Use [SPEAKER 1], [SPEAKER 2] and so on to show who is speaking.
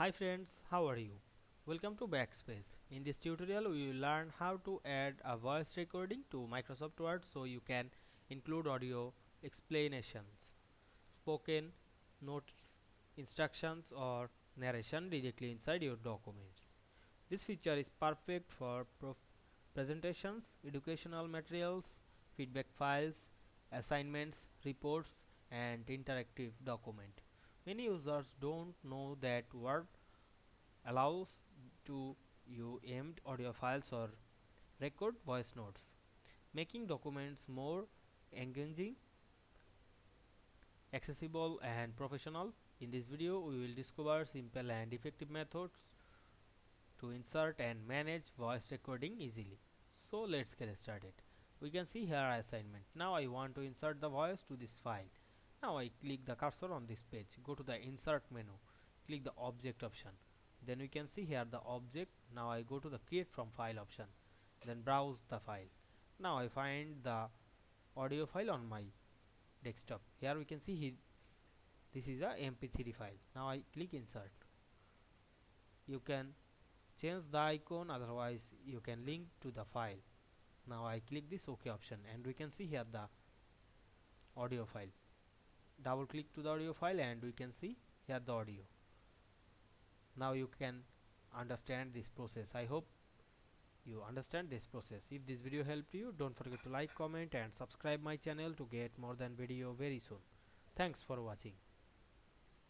[SPEAKER 1] Hi friends, how are you? Welcome to Backspace. In this tutorial we will learn how to add a voice recording to Microsoft Word so you can include audio explanations, spoken notes, instructions or narration directly inside your documents. This feature is perfect for presentations, educational materials, feedback files, assignments, reports and interactive document. Many users don't know that Word allows to you embed audio files or record voice notes, making documents more engaging, accessible and professional. In this video we will discover simple and effective methods to insert and manage voice recording easily. So let's get started. We can see here assignment. Now I want to insert the voice to this file. Now I click the cursor on this page, go to the insert menu, click the object option. Then we can see here the object. Now I go to the create from file option, then browse the file. Now I find the audio file on my desktop. Here we can see this is a mp3 file. Now I click insert. You can change the icon, otherwise you can link to the file. Now I click this OK option and we can see here the audio file. Double click to the audio file and we can see here the audio. Now you can understand this process. I hope you understand this process. If this video helped you, don't forget to like, comment and subscribe my channel to get more than video very soon. Thanks for watching.